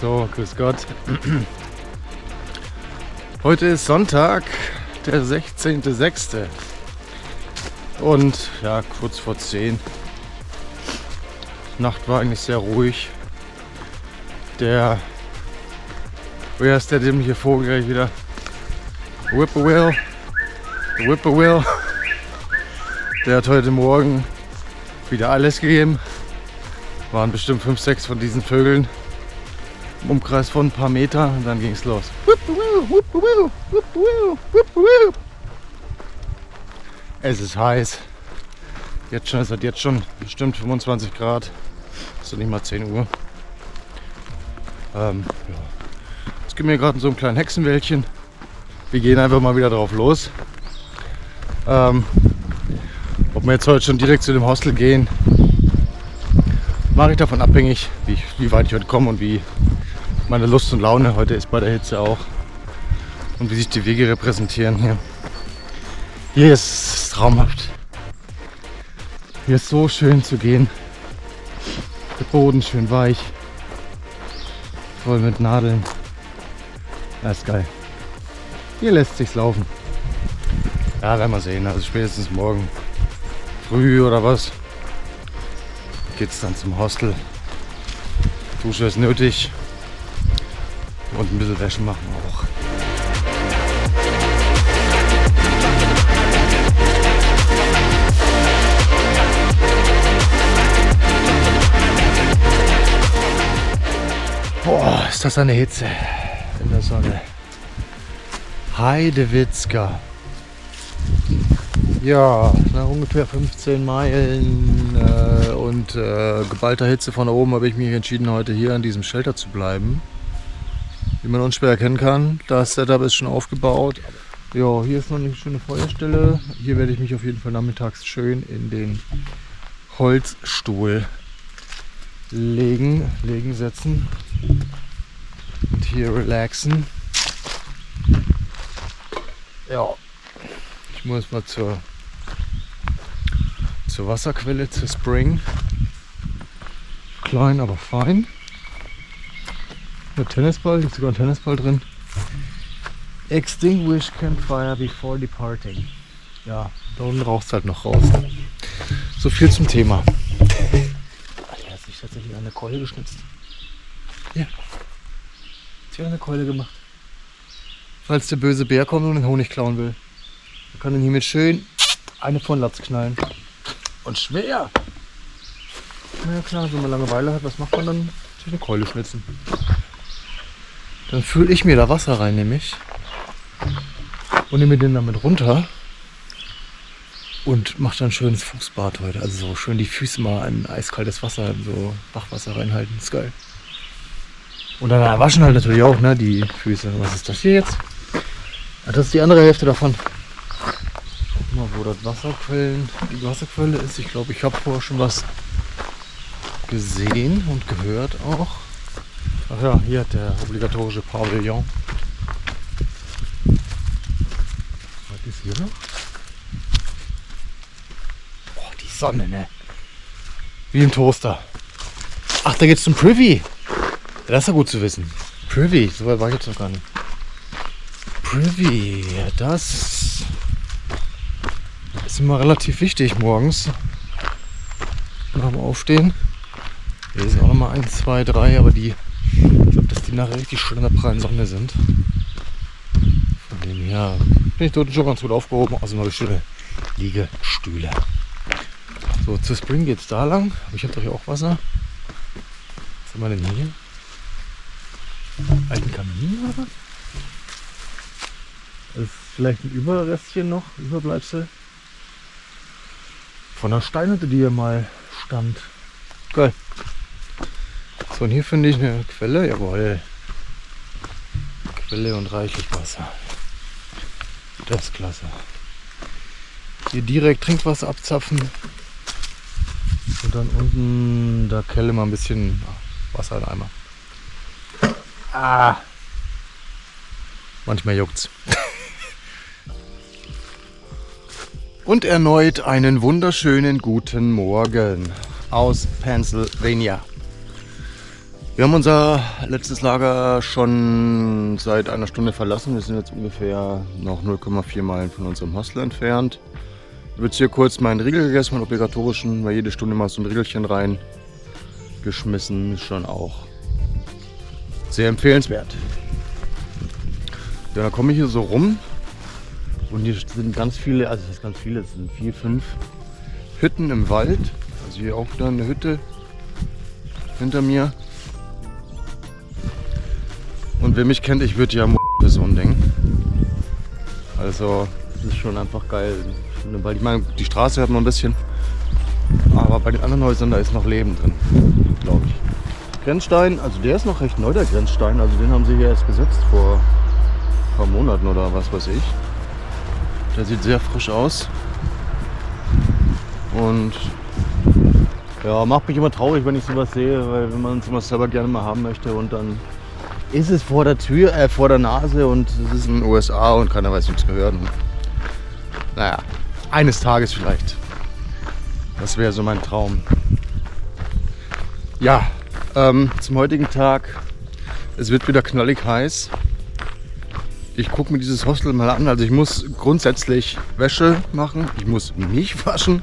So, grüß Gott. Heute ist Sonntag, der 16.06. Und ja, kurz vor 10. Die Nacht war eigentlich sehr ruhig. Wer ist der dämliche Vogel gleich wieder? Whippoorwill. Whippoorwill. Der hat heute Morgen wieder alles gegeben. Waren bestimmt 5, 6 von diesen Vögeln im Umkreis von ein paar Metern und dann ging es los. Es ist heiß. Es hat jetzt schon bestimmt 25 Grad. Ist doch nicht mal 10 Uhr. Ja. Jetzt gehen wir gerade in so einem kleinen Hexenwäldchen. Wir gehen einfach mal wieder drauf los. Ob wir jetzt heute schon direkt zu dem Hostel gehen, mache ich davon abhängig, wie weit ich heute komme und wie meine Lust und Laune heute ist bei der Hitze auch. Und wie sich die Wege repräsentieren hier. Hier ist es traumhaft. Hier ist so schön zu gehen. Der Boden schön weich. Voll mit Nadeln. Das ist geil. Hier lässt sich's laufen. Ja, werden wir sehen. Also spätestens morgen früh oder was geht's dann zum Hostel. Dusche ist nötig. Und ein bisschen Wäsche machen auch. Boah, ist das eine Hitze in der Sonne. Heidewitzka. Ja, nach ungefähr 15 Meilen und geballter Hitze von oben habe ich mich entschieden, heute hier an diesem Shelter zu bleiben. Wie man unschwer erkennen kann, das Setup ist schon aufgebaut. Ja, hier ist noch eine schöne Feuerstelle. Hier werde ich mich auf jeden Fall nachmittags schön in den Holzstuhl setzen und hier relaxen. Ja, ich muss mal zur Wasserquelle, zur Spring. Klein, aber fein. Ein Tennisball, hier ist sogar ein Tennisball drin. Extinguish campfire before departing. Ja, da unten raucht es halt noch raus. So viel zum Thema. Er hat sich tatsächlich eine Keule geschnitzt. Ja. Hat sich eine Keule gemacht. Falls der böse Bär kommt und den Honig klauen will. Man kann ihn hiermit schön eine von Latz knallen. Und schwer. Na ja klar, wenn man Langeweile hat, was macht man dann? Sich eine Keule schnitzen. Dann fülle ich mir da Wasser rein, nämlich. Und nehme den damit runter. Und mache dann ein schönes Fußbad heute. Also so schön die Füße mal in eiskaltes Wasser, in so Bachwasser reinhalten. Das ist geil. Und dann waschen halt natürlich auch, ne, die Füße. Was ist das hier jetzt? Ja, das ist die andere Hälfte davon. Guck mal, wo das die Wasserquelle ist. Ich glaube, ich habe vorher schon was gesehen und gehört auch. Ach ja, hier hat der obligatorische Pavillon. Was ist hier noch? Boah, die Sonne, ne? Wie im Toaster. Ach, da geht's zum Privy. Ja, das ist ja gut zu wissen. Privy, so weit war ich jetzt noch gar nicht. Privy, ja, das ist immer relativ wichtig morgens. Nach dem Aufstehen. Hier sind auch nochmal 1, 2, 3, aber ich glaube, dass die nachher richtig schön in der prallen Sonne sind. Von dem her bin ich dort schon ganz gut aufgehoben. Außerdem habe ich schöne Liegestühle. So, zur Spring geht es da lang. Aber ich habe doch hier auch Wasser. Was haben wir denn hier? Alten Kamin oder was? Das ist vielleicht ein Überrestchen noch, Überbleibsel. Von einer Steinhütte, die hier mal stand. Geil. So, und hier finde ich eine Quelle. Jawohl. Quelle und reichlich Wasser. Das ist klasse. Hier direkt Trinkwasser abzapfen. Und dann unten der Kelle mal ein bisschen Wasser in den Eimer. Manchmal juckt's. Und erneut einen wunderschönen guten Morgen aus Pennsylvania. Wir haben unser letztes Lager schon seit einer Stunde verlassen. Wir sind jetzt ungefähr noch 0,4 Meilen von unserem Hostel entfernt. Ich habe jetzt hier kurz meinen Riegel gegessen, meinen obligatorischen, weil jede Stunde mal so ein Riegelchen rein geschmissen. Ist schon auch sehr empfehlenswert. Ja, dann komme ich hier so rum und hier sind ganz viele, also das ist ganz viele, es sind 4, 5 Hütten im Wald. Also hier auch wieder eine Hütte hinter mir. Und wer mich kennt, ich würde ja für so ein Ding. Also das ist schon einfach geil. Weil ich meine, die Straße hat noch ein bisschen, aber bei den anderen Häusern, da ist noch Leben drin, glaube ich. Grenzstein, also der ist noch recht neu, der Grenzstein. Also den haben sie hier erst gesetzt vor ein paar Monaten oder was weiß ich. Der sieht sehr frisch aus. Und ja, macht mich immer traurig, wenn ich sowas sehe, weil wenn man sowas selber gerne mal haben möchte und dann ist es vor der Tür, vor der Nase und es ist in den USA und keiner weiß, nichts gehört. Und, naja, eines Tages vielleicht. Das wäre so mein Traum. Ja, zum heutigen Tag, es wird wieder knallig heiß. Ich gucke mir dieses Hostel mal an. Also ich muss grundsätzlich Wäsche machen, ich muss mich waschen,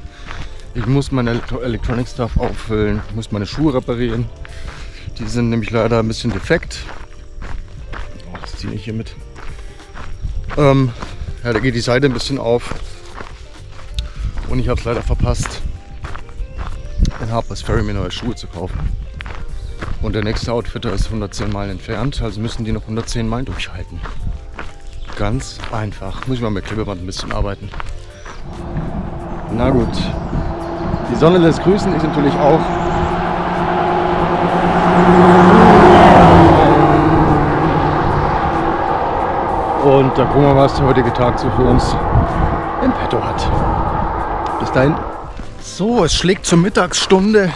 ich muss meine Electronic Stuff auffüllen, ich muss meine Schuhe reparieren. Die sind nämlich leider ein bisschen defekt. Das ziehe ich hier mit. Ja, da geht die Seite ein bisschen auf. Und ich habe es leider verpasst, in Harper's Ferry mir neue Schuhe zu kaufen. Und der nächste Outfitter ist 110 Meilen entfernt, also müssen die noch 110 Meilen durchhalten. Ganz einfach. Muss ich mal mit Klebeband ein bisschen arbeiten. Na gut. Die Sonne lässt grüßen, ich natürlich auch. Und da gucken wir mal, was der heutige Tag so für uns im Petto hat. Bis dahin. So, es schlägt zur Mittagsstunde.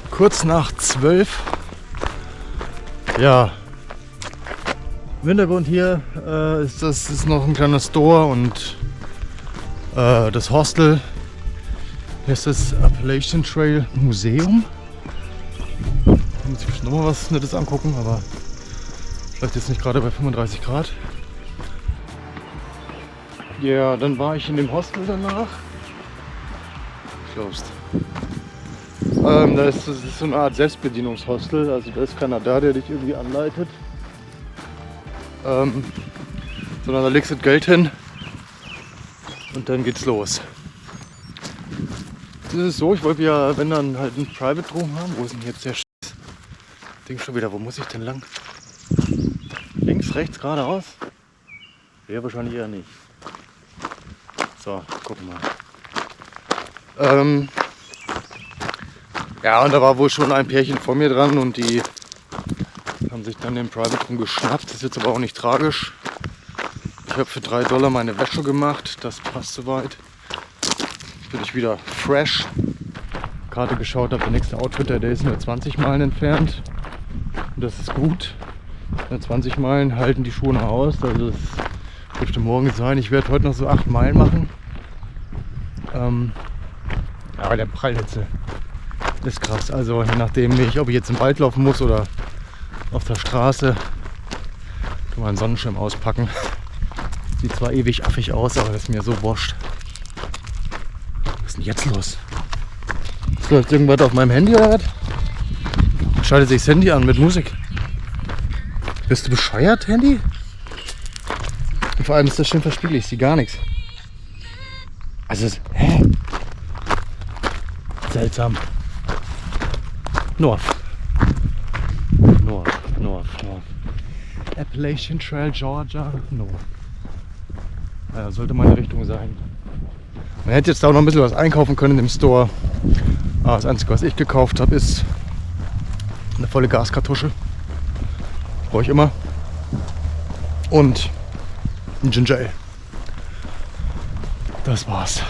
Kurz nach 12. Ja. Im Hintergrund hier ist noch ein kleiner Store und das Hostel. Hier ist das Appalachian Trail Museum. Da muss ich noch mal was Nettes angucken, aber vielleicht jetzt nicht gerade bei 35 Grad. Ja, dann war ich in dem Hostel danach. Closed. Das ist so eine Art Selbstbedienungshostel, also da ist keiner da, der dich irgendwie anleitet. Sondern da legst du das Geld hin und dann geht's los. Das ist so, ich wollte ja, wenn dann halt ein Private Room haben. Wo ist denn jetzt der Ding schon wieder? Wo muss ich denn lang? Links, rechts, geradeaus? Ja, wahrscheinlich eher nicht. So, gucken wir. Ja, und da war wohl schon ein Pärchen vor mir dran und die haben sich dann den Private Room geschnappt. Das ist jetzt aber auch nicht tragisch. Ich habe für $3 meine Wäsche gemacht. Das passt soweit. Jetzt bin ich wieder fresh. Gerade geschaut habe, der nächste Outfitter, der ist nur 20 Meilen entfernt. Und das ist gut. 20 Meilen halten die Schuhe noch aus. Also das dürfte morgen sein. Ich werde heute noch so 8 Meilen machen. Aber der Prallhitze ist krass. Also je nachdem, ob ich jetzt im Wald laufen muss oder auf der Straße, kann man einen Sonnenschirm auspacken. Sieht zwar ewig affig aus, aber das ist mir so wurscht. Was ist denn jetzt los? Läuft irgendwas auf meinem Handy oder was? Schaltet sich das Handy an mit Musik. Bist du bescheuert, Handy? Und vor allem ist das schön verspiegelt, ich sehe gar nichts. Also, hä? Seltsam. North. Appalachian Trail, Georgia, North. Ja, sollte meine Richtung sein. Man hätte jetzt da auch noch ein bisschen was einkaufen können im Store. Aber das Einzige, was ich gekauft habe, ist eine volle Gaskartusche. Brauche ich immer. Und ein Ginger Ale. Das war's.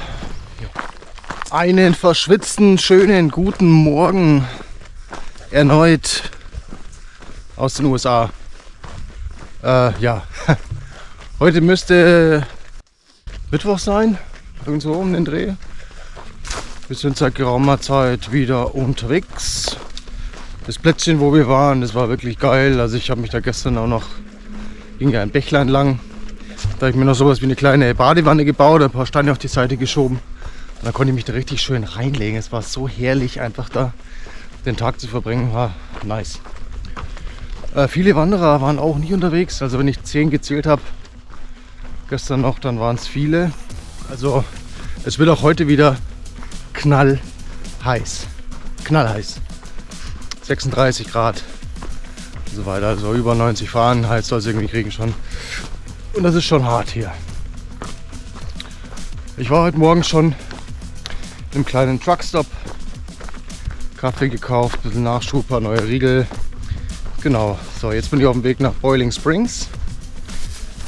Einen verschwitzten, schönen, guten Morgen. Erneut aus den USA. Ja, heute müsste Mittwoch sein, irgendwo um den Dreh. Wir sind seit geraumer Zeit wieder unterwegs. das Plätzchen, wo wir waren, das war wirklich geil. Also ich habe mich da gestern auch noch, ging ja ein Bächlein lang, da habe ich mir noch sowas wie eine kleine Badewanne gebaut, ein paar Steine auf die Seite geschoben. Und da konnte ich mich da richtig schön reinlegen. Es war so herrlich, einfach da den Tag zu verbringen, war nice. Viele Wanderer waren auch nicht unterwegs, also wenn ich 10 gezählt habe, gestern noch, dann waren es viele. Also es wird auch heute wieder knallheiß. Knallheiß. 36 Grad und so weiter. Also über 90 Fahrenheit soll es irgendwie kriegen schon. Und das ist schon hart hier. Ich war heute Morgen schon in einem kleinen Truckstop. Kaffee gekauft, ein bisschen Nachschub, ein paar neue Riegel. Genau, so jetzt bin ich auf dem Weg nach Boiling Springs.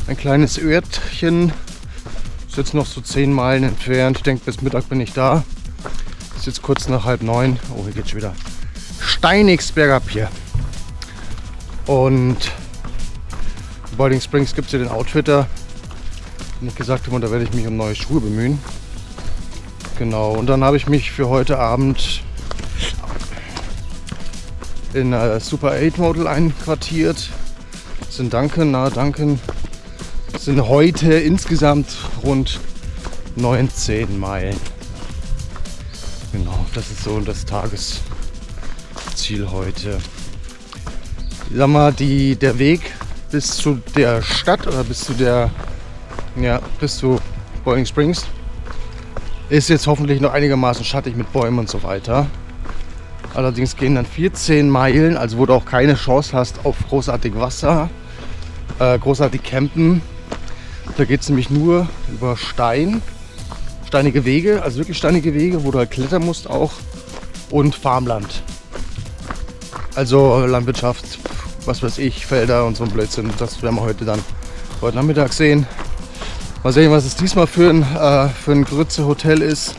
Ein kleines Örtchen. Ist jetzt noch so 10 Meilen entfernt. Ich denke, bis Mittag bin ich da. Ist jetzt kurz nach 8:30. Oh, hier geht's schon wieder steinigst bergab hier. Und in Boiling Springs gibt es ja den Outfitter. Und ich gesagt habe, da werde ich mich um neue Schuhe bemühen. Genau, und dann habe ich mich für heute Abend in Super 8 Motel einquartiert. Das sind nahe Duncan. Das sind heute insgesamt rund 19 Meilen. Genau, das ist so das Tagesziel heute. Ich sag mal, der Weg bis zu der Stadt oder bis zu Boiling Springs ist jetzt hoffentlich noch einigermaßen schattig mit Bäumen und so weiter. Allerdings gehen dann 14 Meilen, also wo du auch keine Chance hast auf großartig Wasser, großartig campen. Da geht es nämlich nur über steinige Wege, also wirklich steinige Wege, wo du halt klettern musst auch, und Farmland. Also Landwirtschaft, was weiß ich, Felder und so ein Blödsinn. Das werden wir heute Nachmittag sehen. Mal sehen, was es diesmal für ein Grütze Hotel ist.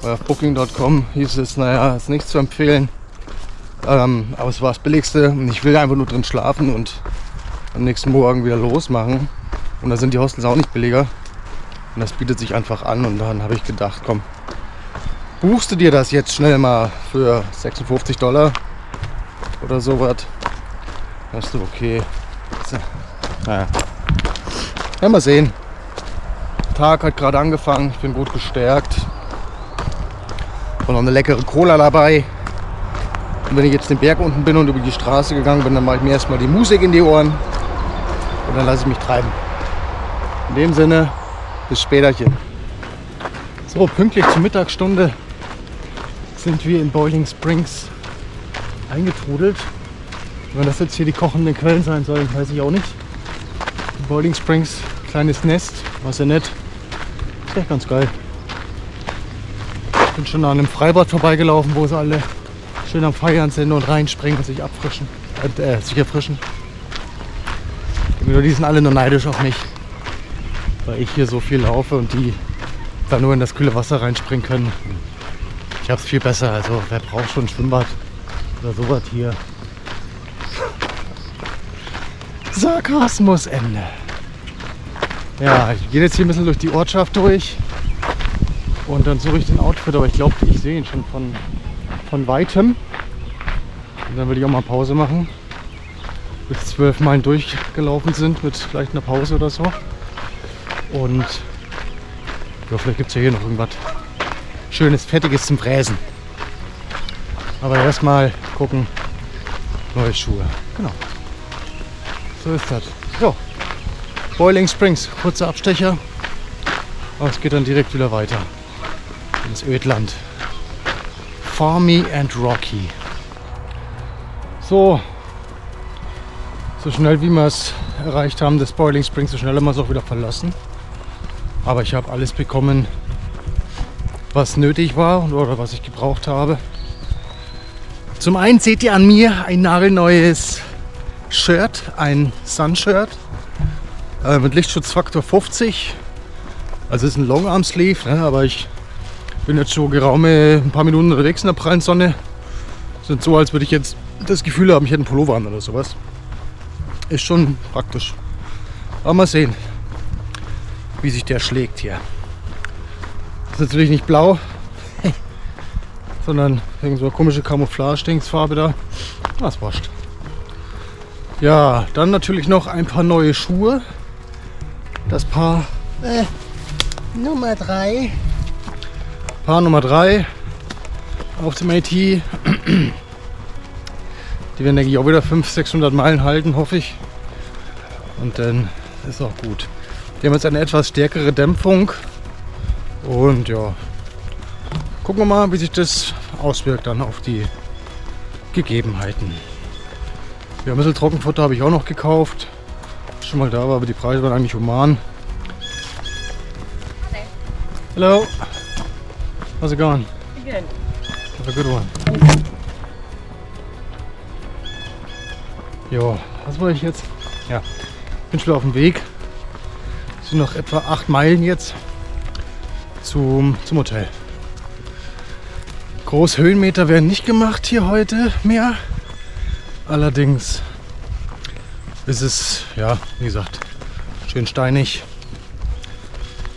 Auf Booking.com hieß es, naja, ist nichts zu empfehlen. Aber es war das Billigste und ich will einfach nur drin schlafen und am nächsten Morgen wieder losmachen. Und da sind die Hostels auch nicht billiger. Und das bietet sich einfach an. Und dann habe ich gedacht, komm, buchst du dir das jetzt schnell mal für $56 oder sowas. Das ist okay. Naja. Ja, mal sehen. Der Tag hat gerade angefangen. Ich bin gut gestärkt. Und noch eine leckere Cola dabei. Und wenn ich jetzt den Berg unten bin und über die Straße gegangen bin, dann mache ich mir erstmal die Musik in die Ohren. Und dann lasse ich mich treiben. In dem Sinne, bis späterchen. So, pünktlich zur Mittagsstunde sind wir in Boiling Springs eingetrudelt. Wenn das jetzt hier die kochenden Quellen sein sollen, weiß ich auch nicht. Boiling Springs, kleines Nest, war sehr nett. Ist echt ganz geil. Ich bin schon an einem Freibad vorbeigelaufen, wo sie alle schön am Feiern sind und reinspringen und sich erfrischen. Nur die sind alle nur neidisch auf mich, weil ich hier so viel laufe und die da nur in das kühle Wasser reinspringen können. Ich hab's viel besser, also wer braucht schon ein Schwimmbad oder sowas hier. Sarkasmus Ende. Ja, ich gehe jetzt hier ein bisschen durch die Ortschaft durch und dann suche ich den Outfit, aber ich glaube, ich sehe ihn schon von weitem. Und dann würde ich auch mal Pause machen, bis 12 Meilen durchgelaufen sind mit vielleicht einer Pause oder so. Und ja, vielleicht gibt es ja hier noch irgendwas Schönes, Fettiges zum Fräsen. Aber erstmal gucken, neue Schuhe. Genau. So ist das. Jo. Boiling Springs, kurzer Abstecher. Aber es geht dann direkt wieder weiter ins Ödland. Farmy and Rocky. So schnell wie wir es erreicht haben, das Boiling Springs, so schnell haben wir es auch wieder verlassen. Aber ich habe alles bekommen, was nötig war oder was ich gebraucht habe. Zum einen seht ihr an mir ein nagelneues Shirt, ein Sun-Shirt mit Lichtschutzfaktor 50. Also es ist ein Long Arm Sleeve, ne, aber ich bin jetzt schon geraume ein paar Minuten unterwegs in der prallen Sonne. Sind so, als würde ich jetzt das Gefühl haben, ich hätte einen Pullover an oder sowas. Ist schon praktisch. Aber mal sehen, wie sich der schlägt hier. Ist natürlich nicht blau, sondern irgend so eine komische Camouflage-Dingsfarbe da. Das wurscht. Ja, dann natürlich noch ein paar neue Schuhe. Das Paar Nummer 3. Paar Nummer 3 auf dem AT. Die werden, denke ich, auch wieder 500-600 Meilen halten, hoffe ich. Und dann ist auch gut. Die haben jetzt eine etwas stärkere Dämpfung. Und ja, gucken wir mal, wie sich das auswirkt dann auf die Gegebenheiten. Ja, ein bisschen Trockenfutter habe ich auch noch gekauft. Schon mal da war, aber die Preise waren eigentlich human. Hello. How's it going? Good. Have a good one. Jo, was wollte ich jetzt? Ja, bin schon auf dem Weg. Es sind noch etwa 8 Meilen jetzt zum Hotel. Großhöhenmeter werden nicht gemacht hier heute mehr. Allerdings ist es, ja, wie gesagt, schön steinig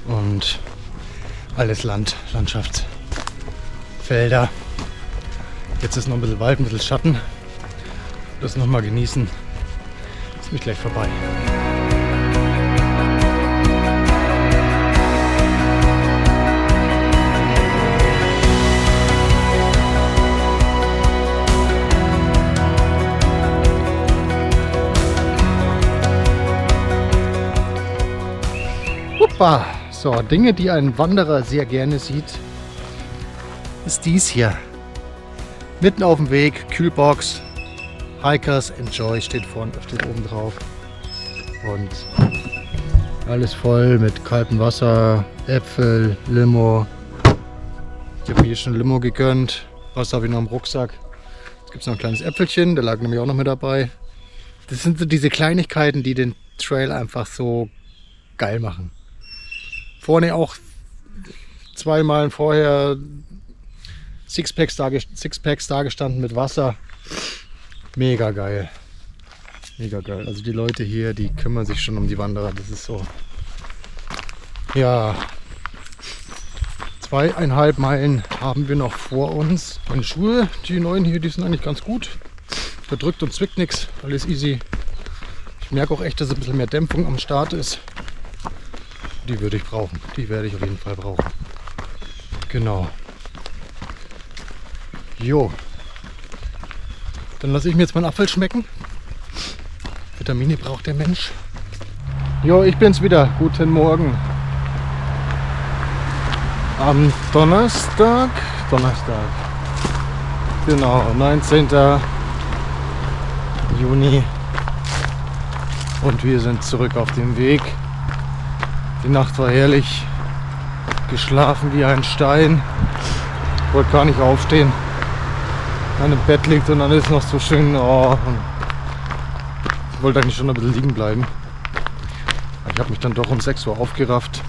und alles Landschaft, Felder. Jetzt ist noch ein bisschen Wald, ein bisschen Schatten. Das noch mal genießen. Ist nämlich gleich vorbei. Huppa! So, Dinge, die ein Wanderer sehr gerne sieht, ist dies hier. Mitten auf dem Weg, Kühlbox, Hikers Enjoy steht oben drauf. Und alles voll mit kaltem Wasser, Äpfel, Limo. Ich habe mir hier schon Limo gegönnt. Wasser habe ich noch im Rucksack. Jetzt gibt es noch ein kleines Äpfelchen, der lag nämlich auch noch mit dabei. Das sind so diese Kleinigkeiten, die den Trail einfach so geil machen. Vorne auch 2 Meilen vorher Sixpacks da gestanden mit Wasser. Mega geil. Mega geil. Also die Leute hier, die kümmern sich schon um die Wanderer. Das ist so. Ja. 2,5 Meilen haben wir noch vor uns. Meine Schuhe, die neuen hier, die sind eigentlich ganz gut. Da drückt und zwickt nichts. Alles easy. Ich merke auch echt, dass ein bisschen mehr Dämpfung am Start ist. Die würde ich brauchen. Die werde ich auf jeden Fall brauchen. Genau. Jo. Dann lasse ich mir jetzt meinen Apfel schmecken. Vitamine braucht der Mensch. Jo, ich bin's wieder. Guten Morgen. Am Donnerstag. Genau, 19. Juni. Und wir sind zurück auf dem Weg. Die Nacht war herrlich. Geschlafen wie ein Stein. Ich wollte gar nicht aufstehen. An dem Bett liegt und dann ist noch so schön. Oh, ich wollte eigentlich schon ein bisschen liegen bleiben. Ich habe mich dann doch um 6 Uhr aufgerafft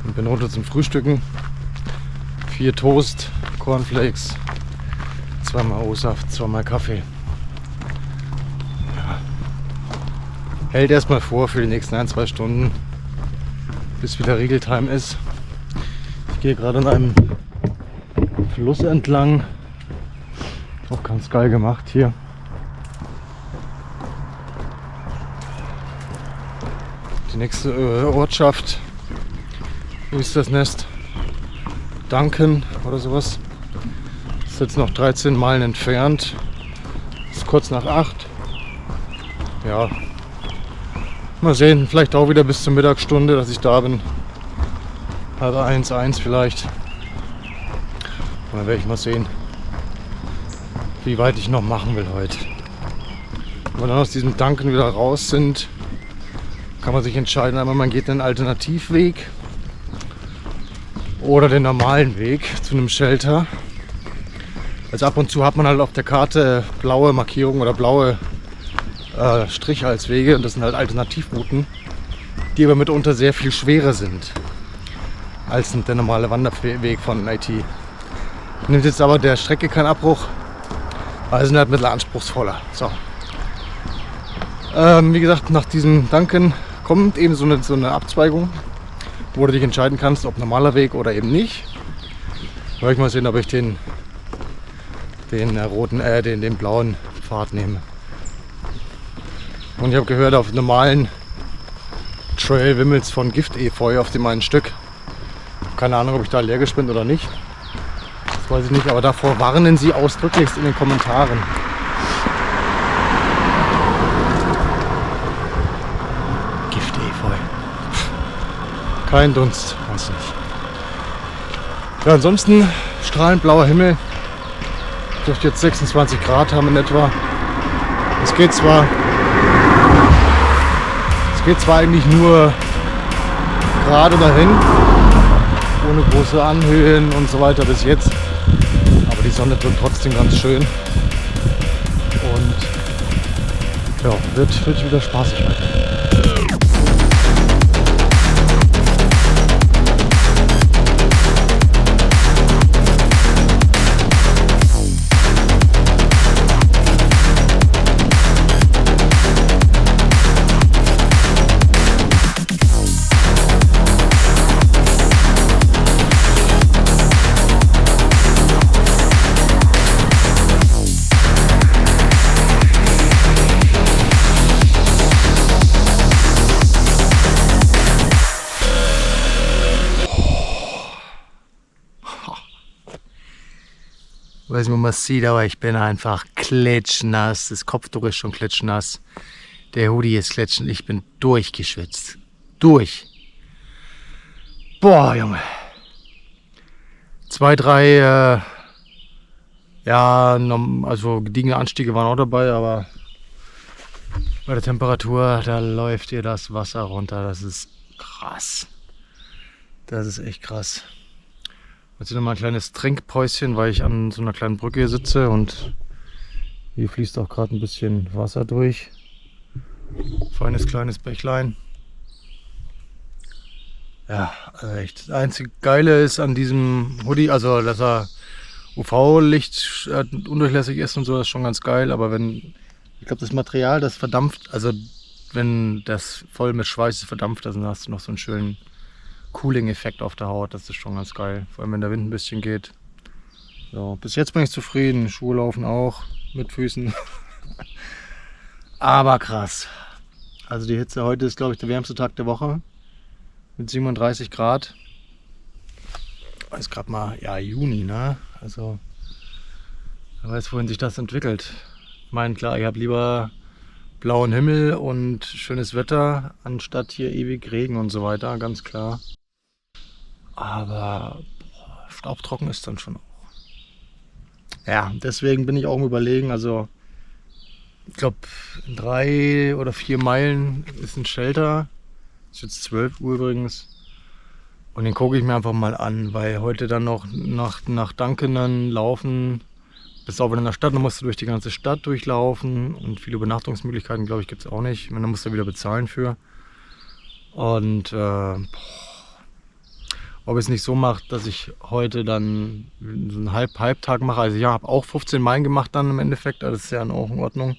und bin runter zum Frühstücken. 4 Toast, Cornflakes, 2-mal O-Saft, 2-mal Kaffee. Ja. Hält erstmal vor für die nächsten 1-2 Stunden, bis wieder Regeltime ist. Ich gehe gerade an einem Fluss entlang. Auch ganz geil gemacht hier. Die nächste Ortschaft, wie ist das Nest? Duncan oder sowas. Ist jetzt noch 13 Meilen entfernt. Ist kurz nach 8. Ja. Mal sehen, vielleicht auch wieder bis zur Mittagsstunde, dass ich da bin. Halb 1 vielleicht. Und dann werde ich mal sehen, wie weit ich noch machen will heute. Wenn wir dann aus diesem Duncan wieder raus sind, kann man sich entscheiden, einmal man geht den Alternativweg oder den normalen Weg zu einem Shelter. Also ab und zu hat man halt auf der Karte blaue Markierungen oder blaue Striche als Wege, und das sind halt Alternativrouten, die aber mitunter sehr viel schwerer sind als der normale Wanderweg von IT. Nimmt jetzt aber der Strecke keinen Abbruch, also sind halt ein bisschen anspruchsvoller. So. Wie gesagt, nach diesem Duncan kommt eben so eine Abzweigung, wo du dich entscheiden kannst, ob normaler Weg oder eben nicht. Wollte ich mal sehen, ob ich den blauen Pfad nehme. Und ich habe gehört, auf normalen Trail wimmelt's von Giftefeu auf dem einen Stück. Keine Ahnung, ob ich da allergisch bin oder nicht. Das weiß ich nicht, aber davor warnen sie ausdrücklichst in den Kommentaren. Giftefeu. Kein Dunst, weiß nicht. Ja, ansonsten strahlend blauer Himmel. Dürfte jetzt 26 Grad haben in etwa. Es geht zwar eigentlich nur gerade dahin, ohne große Anhöhen und so weiter bis jetzt. Aber die Sonne drückt trotzdem ganz schön. Und ja, wird wieder spaßig heute. Ich weiß nicht, ob man es sieht, aber ich bin einfach klitschnass. Das Kopftuch ist schon klitschnass. Der Hoodie ist klitschend. Ich bin durchgeschwitzt. Durch. Boah, Junge. 2, 3, also gediegene Anstiege waren auch dabei, aber bei der Temperatur, da läuft dir das Wasser runter. Das ist krass. Das ist echt krass. Jetzt noch mal ein kleines Trinkpäuschen, weil ich an so einer kleinen Brücke sitze und hier fließt auch gerade ein bisschen Wasser durch. Feines kleines Bächlein. Ja, also echt. Das einzige Geile ist an diesem Hoodie, also dass er UV-Licht undurchlässig ist und so, das ist schon ganz geil. Aber ich glaube das Material, das verdampft, also wenn das voll mit Schweiß ist, verdampft, dann hast du noch so einen schönen Cooling-Effekt auf der Haut, das ist schon ganz geil. Vor allem wenn der Wind ein bisschen geht. Ja, bis jetzt bin ich zufrieden. Schuhe laufen auch mit Füßen. Aber krass. Also die Hitze heute ist, glaube ich, der wärmste Tag der Woche. Mit 37 Grad. Ist gerade mal, ja, Juni, ne? Also, wer weiß, wohin sich das entwickelt. Ich meine, klar, ich habe lieber blauen Himmel und schönes Wetter, anstatt hier ewig Regen und so weiter, ganz klar. Aber staubtrocken ist dann schon auch. Ja, deswegen bin ich auch im Überlegen. Also, ich glaube, in 3 oder 4 Meilen ist ein Shelter. Ist jetzt 12 Uhr übrigens. Und den gucke ich mir einfach mal an, weil heute dann noch nach Dankenen laufen. Bist auch wieder in der Stadt, dann musst du durch die ganze Stadt durchlaufen. Und viele Übernachtungsmöglichkeiten, glaube ich, gibt es auch nicht. Dann musst du wieder bezahlen für. Und ob es nicht so macht, dass ich heute dann so einen Halbtag mache. Also ich habe auch 15 Meilen gemacht dann im Endeffekt, also das ist ja auch in Ordnung.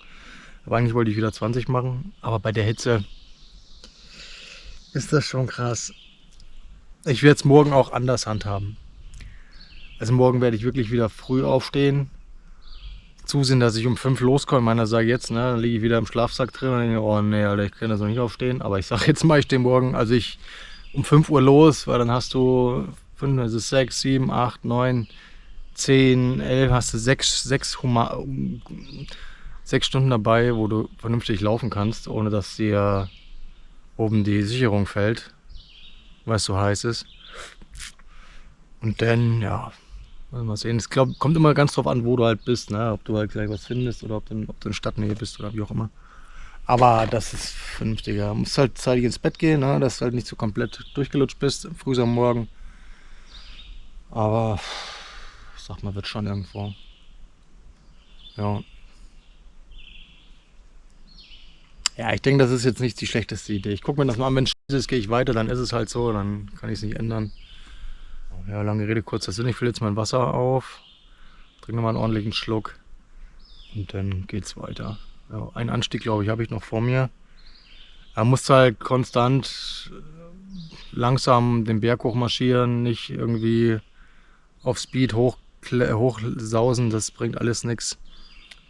Aber eigentlich wollte ich wieder 20 machen. Aber bei der Hitze ist das schon krass. Ich werde es morgen auch anders handhaben. Also morgen werde ich wirklich wieder früh aufstehen. Zusehen, dass ich um 5 loskomme. Meiner sage jetzt, ne, dann liege ich wieder im Schlafsack drin und denke, oh nee, Alter, ich kann das noch nicht aufstehen. Aber ich sage jetzt mal, ich stehe morgen, also ich um 5 Uhr los, weil dann hast du 5, also 6, 7, 8, 9, 10, 11, hast du 6 Stunden dabei, wo du vernünftig laufen kannst, ohne dass dir oben die Sicherung fällt, weil es so heiß ist. Und dann, ja, mal sehen. Es kommt immer ganz drauf an, wo du halt bist, ne? Ob du halt gleich was findest oder ob du in Stadtnähe bist oder wie auch immer. Aber das ist vernünftiger. Du musst halt zeitig ins Bett gehen, ne? Dass du halt nicht so komplett durchgelutscht bist, früh am Morgen. Aber ich sag mal, wird schon irgendwo. Ja. Ja, ich denke, das ist jetzt nicht die schlechteste Idee. Ich gucke mir das mal an, wenn es ist, gehe ich weiter, dann ist es halt so, dann kann ich es nicht ändern. Ja, lange Rede, kurzer Sinn, ich fülle jetzt mein Wasser auf, trinke nochmal einen ordentlichen Schluck und dann geht's weiter. Ja, einen Anstieg, glaube ich, habe ich noch vor mir. Er muss halt konstant langsam den Berg hoch marschieren, nicht irgendwie auf Speed hochsausen, das bringt alles nichts.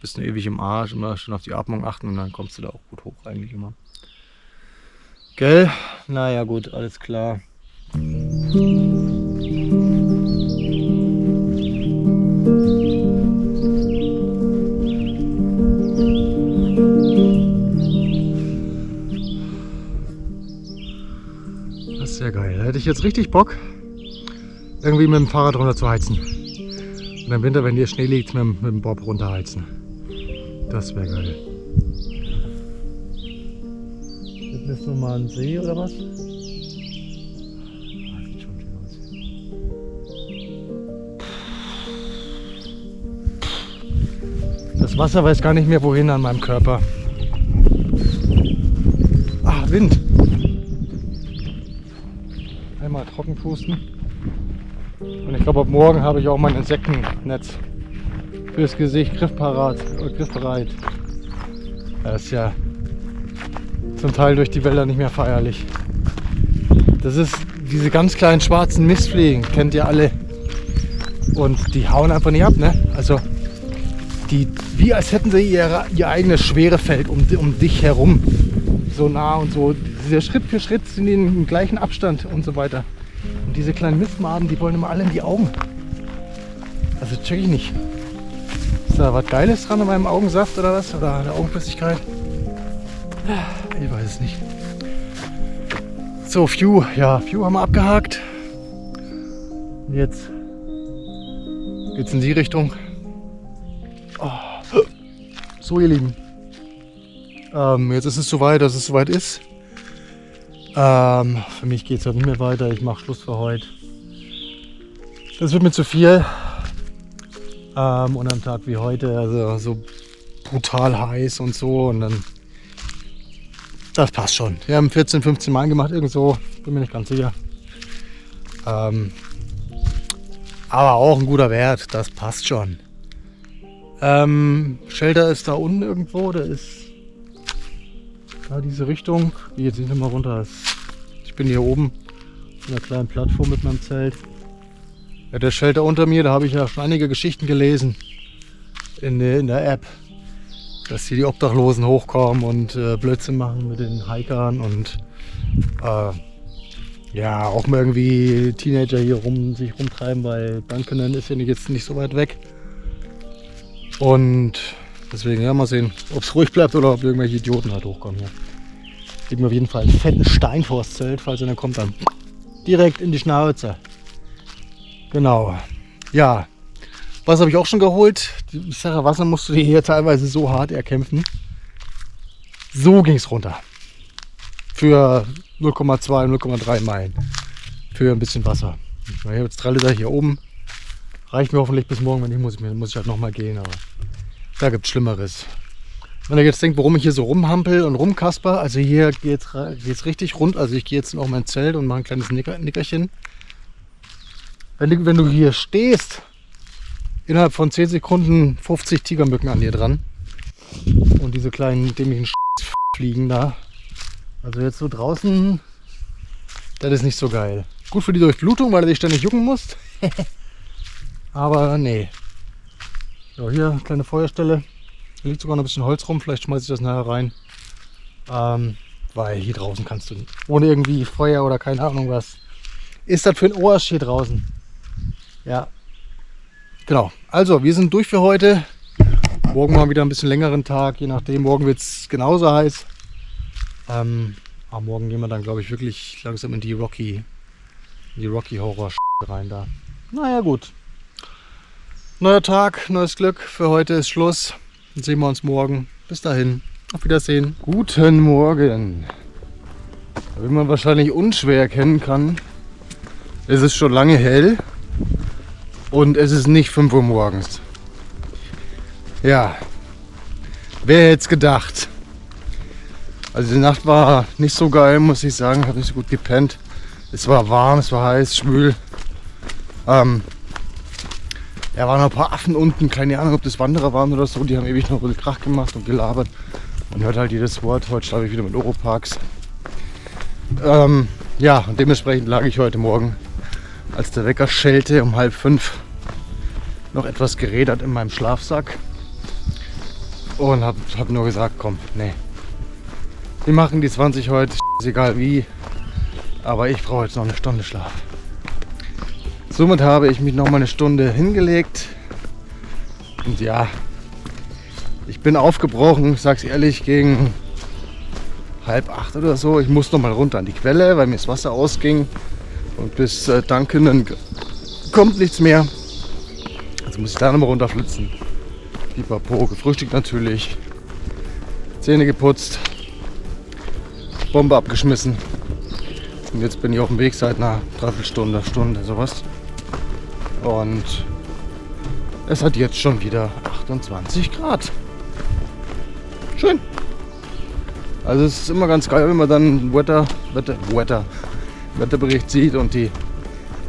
Bist nur ewig im Arsch, immer schon auf die Atmung achten und dann kommst du da auch gut hoch eigentlich immer. Gell? Naja gut, alles klar. Das ist ja geil. Da hätte ich jetzt richtig Bock, irgendwie mit dem Fahrrad runter zu heizen. Und im Winter, wenn hier Schnee liegt, mit dem Bob runterheizen. Das wäre geil. Hinten ist nochmal ein See oder was? Ah, sieht schon schön aus. Das Wasser weiß gar nicht mehr wohin an meinem Körper. Ah, Wind. Einmal trockenpusten. Und ich glaube, ab morgen habe ich auch mein Insektennetz fürs Gesicht griffbereit. Das ist ja zum Teil durch die Wälder nicht mehr feierlich. Das ist diese ganz kleinen schwarzen Mistfliegen, kennt ihr alle. Und die hauen einfach nicht ab, ne? Also die, wie als hätten sie ihr eigenes Schwerefeld um dich herum. So nah und so. Dieser Schritt für Schritt sind die im gleichen Abstand und so weiter. Und diese kleinen Mistmaden, die wollen immer alle in die Augen. Also check ich nicht. Ist da was Geiles dran an meinem Augensaft oder was? Oder der Augenflüssigkeit? Ich weiß es nicht. So, View. Ja, View haben wir abgehakt. Jetzt geht's in die Richtung. Oh. So, ihr Lieben. Jetzt ist es soweit, dass es soweit ist. Für mich geht es halt nicht mehr weiter. Ich mache Schluss für heute. Das wird mir zu viel. Und am Tag wie heute, also so brutal heiß und so. Und dann, das passt schon. Wir haben 14, 15 Mal gemacht, irgend so. Bin mir nicht ganz sicher. Aber auch ein guter Wert. Das passt schon. Shelter ist da unten irgendwo. Der ist da diese Richtung. Ich jetzt nicht nochmal runter. Ich bin hier oben auf einer kleinen Plattform mit meinem Zelt. Ja, der Shelter unter mir, da habe ich ja schon einige Geschichten gelesen in der App, dass hier die Obdachlosen hochkommen und Blödsinn machen mit den Hikern und ja, auch mal irgendwie Teenager hier sich rumtreiben, weil Duncannon ist ja jetzt nicht so weit weg. Und deswegen, ja, mal sehen, ob es ruhig bleibt oder ob irgendwelche Idioten halt hochkommen hier. Geben mir auf jeden Fall einen fetten Stein vors Zelt, falls einer kommt, dann direkt in die Schnauze. Genau. Ja, Wasser habe ich auch schon geholt. Ich sage, Wasser musst du dir hier teilweise so hart erkämpfen. So ging es runter. Für 0,2, 0,3 Meilen. Für ein bisschen Wasser. Ich habe jetzt 3 Liter hier oben. Reicht mir hoffentlich bis morgen, wenn nicht, muss ich halt nochmal gehen. Aber da gibt es Schlimmeres. Wenn ihr jetzt denkt, warum ich hier so rumhampel und rumkasper, also hier geht's richtig rund. Also ich gehe jetzt auf mein Zelt und mache ein kleines Nickerchen. Wenn du hier stehst, innerhalb von 10 Sekunden 50 Tigermücken an dir dran. Und diese kleinen dämlichen fliegen da. Also jetzt so draußen, das ist nicht so geil. Gut für die Durchblutung, weil du dich ständig jucken musst. Aber nee. So, hier kleine Feuerstelle. Da liegt sogar noch ein bisschen Holz rum, vielleicht schmeiße ich das nachher rein. Weil hier draußen kannst du nicht. Ohne irgendwie Feuer oder keine Ahnung was. Ist das für ein Arsch hier draußen? Ja. Genau. Also, wir sind durch für heute. Morgen mal wieder ein bisschen längeren Tag. Je nachdem, morgen wird es genauso heiß. Aber morgen gehen wir dann, glaube ich, wirklich langsam in die Rocky Horror rein da. Naja, gut. Neuer Tag, neues Glück. Für heute ist Schluss. Dann sehen wir uns morgen. Bis dahin. Auf Wiedersehen. Guten Morgen. Wie man wahrscheinlich unschwer erkennen kann, es ist schon lange hell und es ist nicht 5 Uhr morgens. Ja, wer hätte es gedacht? Also die Nacht war nicht so geil, muss ich sagen. Ich habe nicht so gut gepennt. Es war warm, es war heiß, schwül. waren noch ein paar Affen unten, keine Ahnung, ob das Wanderer waren oder so. Die haben ewig noch ein bisschen Krach gemacht und gelabert. Man hört halt jedes Wort. Heute schlafe ich wieder mit Oropax. Ja, und dementsprechend lag ich heute Morgen, als der Wecker schellte um 4:30, noch etwas gerädert in meinem Schlafsack und hab nur gesagt, komm, nee. Wir machen die 20 heute, ist egal wie, aber ich brauche jetzt noch eine Stunde Schlaf. Somit habe ich mich noch mal eine Stunde hingelegt und ja, ich bin aufgebrochen, ich sag's ehrlich, gegen 7:30 oder so. Ich muss noch mal runter an die Quelle, weil mir das Wasser ausging und bis Duncan kommt nichts mehr. Also muss ich da noch mal runterflitzen. Pipapo, gefrühstückt natürlich, Zähne geputzt, Bombe abgeschmissen und jetzt bin ich auf dem Weg seit einer Dreiviertelstunde, Stunde, sowas. Und es hat jetzt schon wieder 28 Grad. Schön. Also es ist immer ganz geil, wenn man dann Wetterbericht sieht und die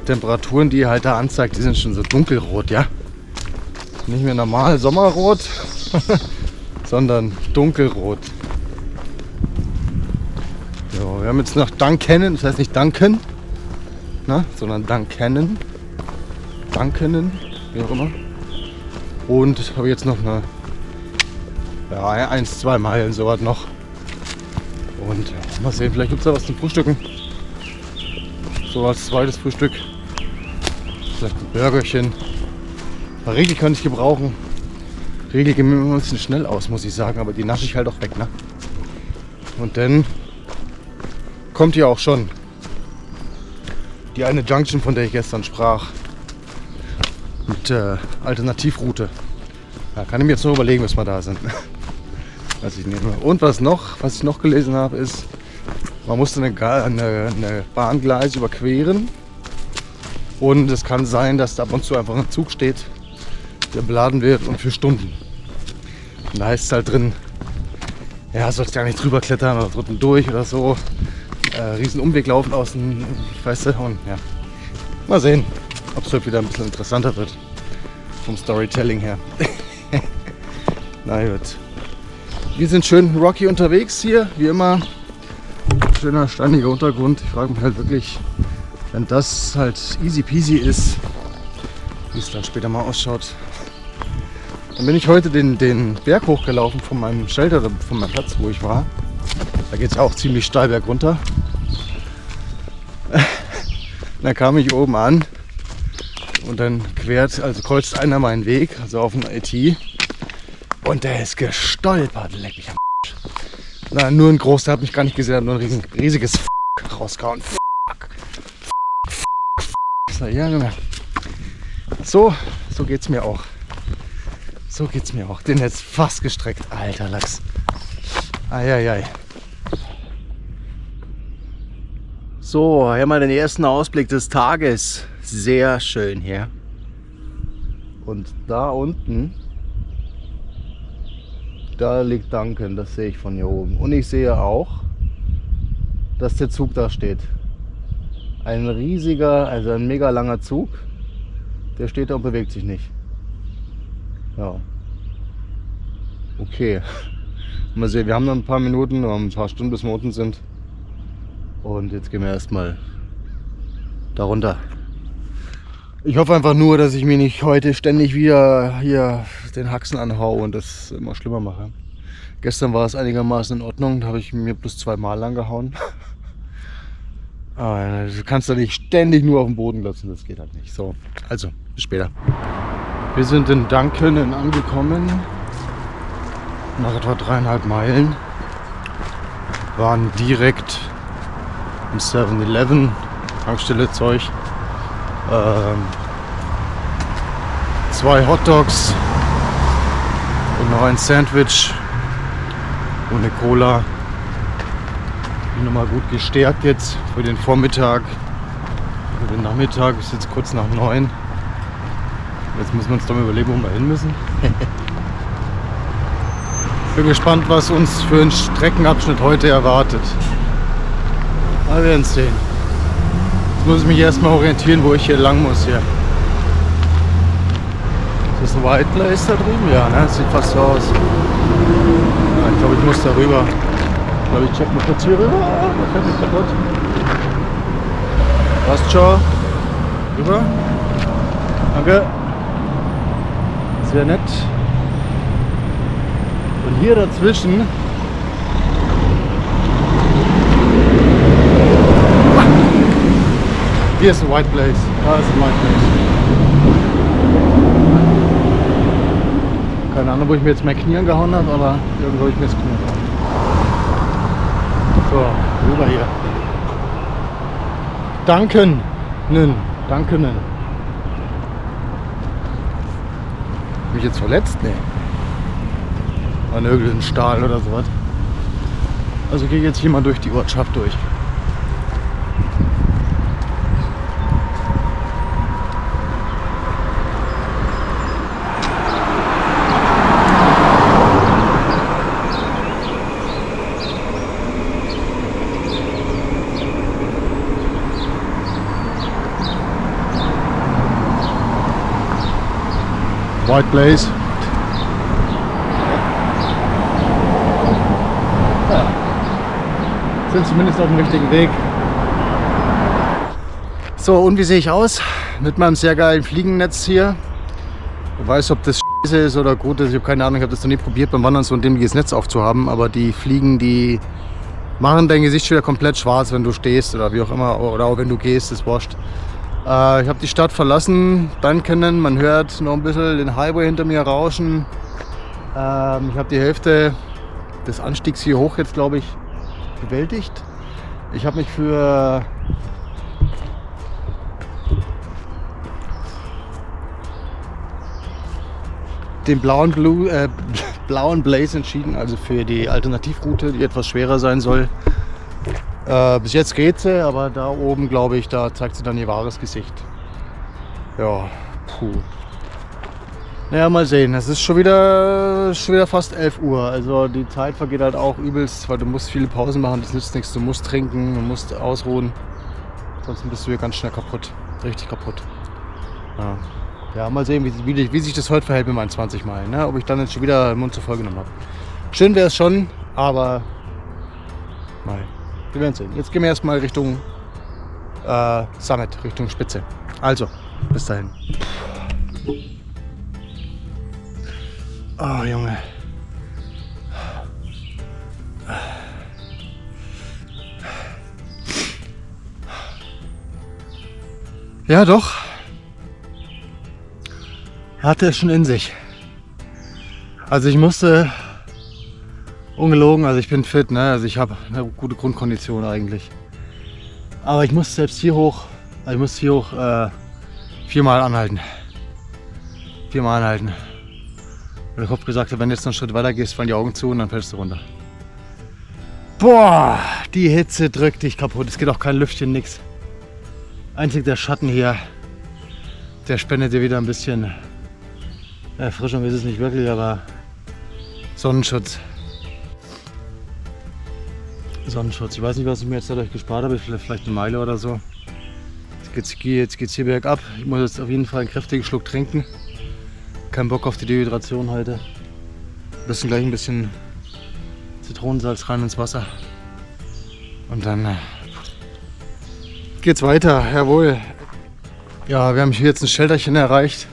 Temperaturen, die halt da anzeigt, die sind schon so dunkelrot, ja. Nicht mehr normal Sommerrot, sondern dunkelrot. So, wir haben jetzt noch Duncanen, das heißt nicht Duncan, ne, sondern Duncanen, wie auch immer. Und habe jetzt noch eine, ja, 1-2 Meilen so was noch. Und mal sehen, vielleicht gibt es da was zum Frühstücken. So als zweites Frühstück. Vielleicht ein Burgerchen. Ein Riegel kann ich gebrauchen. Riegel gehen mir immer ein bisschen schnell aus, muss ich sagen, aber die nasche ich halt auch weg, ne? Und dann kommt hier auch schon die eine Junction, von der ich gestern sprach. Mit Alternativroute. Da kann ich mir jetzt noch überlegen, bis wir da sind. Was ich nehme. Und was ich noch gelesen habe, ist, man musste eine Bahngleis überqueren. Und es kann sein, dass da ab und zu einfach ein Zug steht, der beladen wird und für Stunden. Und da heißt es halt drin, ja, sollst gar nicht drüber klettern oder drunten durch oder so. Riesen Umweg laufen außen, weißt du, und ja. Mal sehen, ob es heute wieder ein bisschen interessanter wird. Vom Storytelling her. Na gut. Wir sind schön rocky unterwegs hier, wie immer. Schöner steiniger Untergrund. Ich frage mich halt wirklich, wenn das halt easy peasy ist, wie es dann später mal ausschaut. Dann bin ich heute den Berg hochgelaufen von meinem Shelter, von meinem Platz, wo ich war. Da geht es ja auch ziemlich steil berg runter. Dann kam ich oben an und dann kreuzt einer meinen Weg, also auf den IT. Und der ist gestolpert, leck mich am Arsch. Na, nur ein großer, der hat mich gar nicht gesehen, hat nur ein riesiges rausgehauen. Ja, Junge. So geht's mir auch. So geht's mir auch. Den jetzt fast gestreckt. Alter Lachs. Eieiei. So, hier mal den ersten Ausblick des Tages. Sehr schön hier. Und da unten, da liegt Duncan, das sehe ich von hier oben. Und ich sehe auch, dass der Zug da steht. Ein riesiger, also ein mega langer Zug. Der steht da und bewegt sich nicht. Ja. Okay. Mal sehen, wir haben noch ein paar Minuten oder ein paar Stunden, bis wir unten sind. Und jetzt gehen wir erstmal da runter. Ich hoffe einfach nur, dass ich mir nicht heute ständig wieder hier den Haxen anhaue und das immer schlimmer mache. Gestern war es einigermaßen in Ordnung, da habe ich mir bloß 2 Mal angehauen. Aber du kannst da nicht ständig nur auf den Boden lassen, das geht halt nicht. So, also, bis später. Wir sind in Duncan angekommen, nach etwa 3,5 Meilen. Waren direkt im 7-Eleven, Tankstelle Zeug. 2 Hotdogs und noch ein Sandwich ohne Cola. Bin nochmal gut gestärkt jetzt für den Vormittag. Für den Nachmittag ist jetzt kurz nach 9. Jetzt müssen wir uns doch mal überlegen, wo wir hin müssen. Bin gespannt, was uns für einen Streckenabschnitt heute erwartet. Wir werden es sehen. Jetzt muss ich mich erstmal orientieren, wo ich hier lang muss. Hier. Ist das ein White Place da drüben? Ja, ne? Das sieht fast so aus. Ja, ich glaube, ich muss da rüber. Ich glaube, ich check mal kurz hier rüber. Da fährt mich kaputt. Passt schon. Rüber. Danke. Das wäre nett. Und hier dazwischen hier ist ein White Place. Da ist ein White Place. Keine Ahnung, wo ich mir jetzt mein Knie angehauen habe, aber irgendwo habe ich mir das Knie angehauen. So, rüber hier. Danken. Danken. Bin ich jetzt verletzt? Nee. An irgendeinem Stahl oder sowas. Also gehe ich jetzt hier mal durch die Ortschaft durch. White Place. Ja. Sind zumindest auf dem richtigen Weg. So, und wie sehe ich aus? Mit meinem sehr geilen Fliegennetz hier. Ich weiß, ob das scheiße ist oder gut ist. Ich habe keine Ahnung, ich habe das noch nie probiert, beim Wandern so ein dämliches Netz aufzuhaben. Aber die Fliegen, die machen dein Gesicht wieder komplett schwarz, wenn du stehst oder wie auch immer. Oder auch wenn du gehst, ist wurscht. Ich habe die Stadt verlassen, Duncannon, man hört noch ein bisschen den Highway hinter mir rauschen. Ich habe die Hälfte des Anstiegs hier hoch jetzt, glaube ich, bewältigt. Ich habe mich für den blauen Blaze entschieden, also für die Alternativroute, die etwas schwerer sein soll. Bis jetzt geht sie, aber da oben, glaube ich, da zeigt sie dann ihr wahres Gesicht. Ja, puh. Naja, mal sehen. Es ist schon wieder fast 11 Uhr. Also die Zeit vergeht halt auch übelst, weil du musst viele Pausen machen, das nützt nichts. Du musst trinken, du musst ausruhen. Ansonsten bist du hier ganz schnell kaputt. Richtig kaputt. Ja, mal sehen, wie sich das heute verhält mit meinen 20 Meilen. Ne? Ob ich dann jetzt schon wieder den Mund zur Voll genommen habe. Schön wäre es schon, aber mal. Wir werden sehen. Jetzt gehen wir erstmal Richtung Summit, Richtung Spitze. Also, bis dahin. Oh, Junge. Ja, doch. Hatte es schon in sich. Also ich musste... Ungelogen, also ich bin fit, ne? Also ich habe eine gute Grundkondition eigentlich. Aber ich muss selbst hier hoch, viermal anhalten. Weil der Kopf gesagt hat, wenn du jetzt noch einen Schritt weiter gehst, fallen die Augen zu und dann fällst du runter. Boah, die Hitze drückt dich kaputt. Es geht auch kein Lüftchen, nix. Einzig der Schatten hier, der spendet dir wieder ein bisschen Erfrischung, ist es nicht wirklich, aber Sonnenschutz. Ich weiß nicht, was ich mir jetzt dadurch gespart habe, vielleicht eine Meile oder so. Jetzt geht's hier bergab. Ich muss jetzt auf jeden Fall einen kräftigen Schluck trinken. Kein Bock auf die Dehydration heute. Gleich ein bisschen Zitronensalz rein ins Wasser. Und dann geht's weiter, jawohl. Ja, wir haben hier jetzt ein Shelterchen erreicht.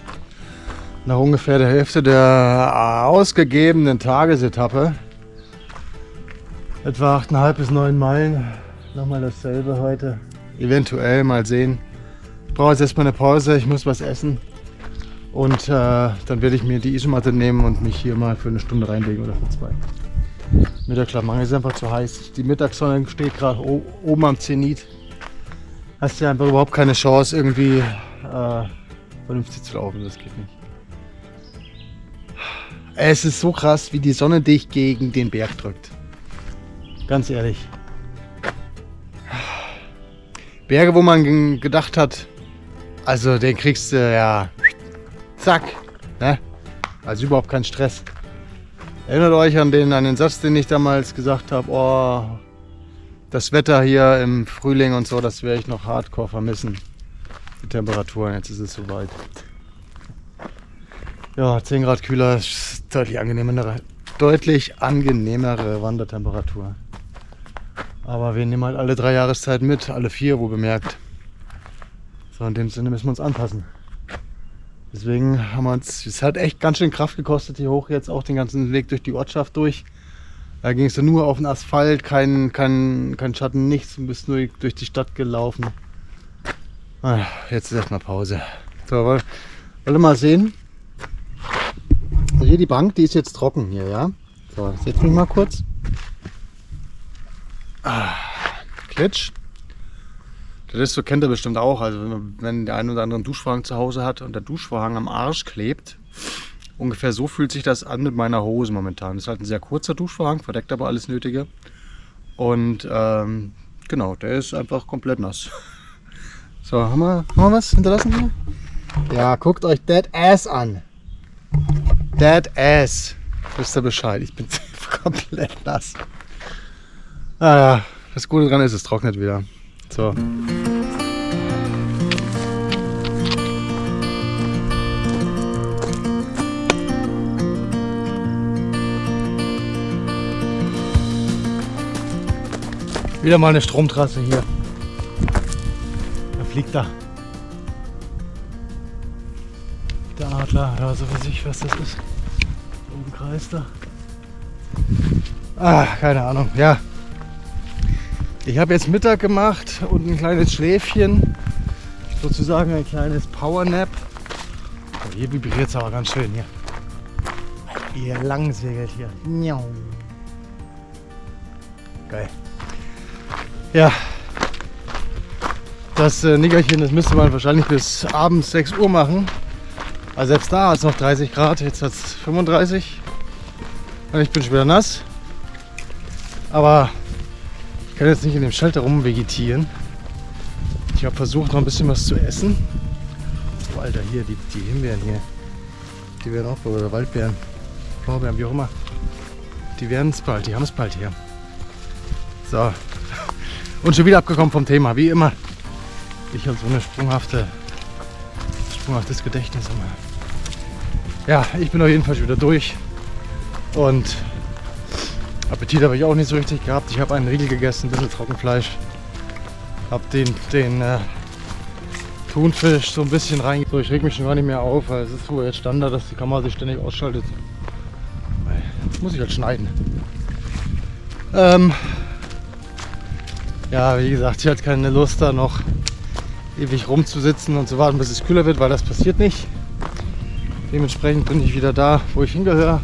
Nach ungefähr der Hälfte der ausgegebenen Tagesetappe. Etwa 8,5 bis 9 Meilen. Nochmal dasselbe heute. Eventuell, mal sehen. Ich brauche jetzt erstmal eine Pause, ich muss was essen. Und dann werde ich mir die Isomatte nehmen und mich hier mal für eine Stunde reinlegen oder für 2. Mittagsschlaf ist einfach zu heiß. Die Mittagssonne steht gerade oben am Zenit. Hast ja einfach überhaupt keine Chance, irgendwie vernünftig zu laufen. Das geht nicht. Es ist so krass, wie die Sonne dich gegen den Berg drückt. Ganz ehrlich. Berge, wo man gedacht hat, also den kriegst du ja zack, ne? Also überhaupt kein Stress. Erinnert euch an den Satz, den ich damals gesagt habe, oh, das Wetter hier im Frühling und so, das werde ich noch hardcore vermissen. Die Temperaturen, jetzt ist es soweit. Ja, 10 Grad kühler, deutlich angenehmere Wandertemperatur. Aber wir nehmen halt alle 3 Jahreszeiten mit, alle 4, wo bemerkt. So, in dem Sinne müssen wir uns anpassen. Deswegen haben wir uns, es hat echt ganz schön Kraft gekostet hier hoch jetzt, auch den ganzen Weg durch die Ortschaft durch. Da ging es dann nur auf den Asphalt, kein Schatten, nichts, du bist nur durch die Stadt gelaufen. Jetzt ist erstmal Pause. So, wollen wir mal sehen. Also hier die Bank, die ist jetzt trocken hier, ja. So, setz mich mal kurz. Klitsch. Das ist so, kennt ihr bestimmt auch. Also wenn der ein oder andere einen Duschvorhang zu Hause hat und der Duschvorhang am Arsch klebt, ungefähr so fühlt sich das an mit meiner Hose momentan. Das ist halt ein sehr kurzer Duschvorhang, verdeckt aber alles Nötige. Und genau, der ist einfach komplett nass. So, haben wir was hinterlassen hier? Ja, guckt euch Dead Ass an. Dead Ass. Wisst ihr Bescheid, ich bin komplett nass. Ja, das Gute dran ist, es trocknet wieder. So. Wieder mal eine Stromtrasse hier. Da fliegt da. Der Adler, oder so weiß ich, was das ist. Oben kreist da. Keine Ahnung, ja. Ich habe jetzt Mittag gemacht und ein kleines Schläfchen. Sozusagen ein kleines Powernap. Oh, hier vibriert es aber ganz schön hier. Wie er lang segelt hier. Geil. Ja. Das Nickerchen, das müsste man wahrscheinlich bis abends 6 Uhr machen. Also selbst da hat es noch 30 Grad, jetzt hat es 35. Und ich bin schon wieder nass. Aber ich kann jetzt nicht in dem Shelter rumvegetieren. Ich habe versucht, noch ein bisschen was zu essen. Oh, Alter, hier, die Himbeeren hier. Die werden auch, oder Waldbeeren, Blaubeeren, wie auch immer. Die werden es bald, die haben es bald hier. So. Und schon wieder abgekommen vom Thema, wie immer. Ich habe so eine sprunghaftes Gedächtnis immer. Ja, ich bin auf jeden Fall schon wieder durch. Und Appetit habe ich auch nicht so richtig gehabt. Ich habe einen Riegel gegessen, ein bisschen Trockenfleisch. Habe den Thunfisch so ein bisschen rein. So, ich reg mich schon gar nicht mehr auf, weil es ist so jetzt Standard, dass die Kamera sich ständig ausschaltet. Das muss ich halt schneiden. Ja, wie gesagt, ich hatte keine Lust, da noch ewig rumzusitzen und zu warten, bis es kühler wird, weil das passiert nicht. Dementsprechend bin ich wieder da, wo ich hingehöre,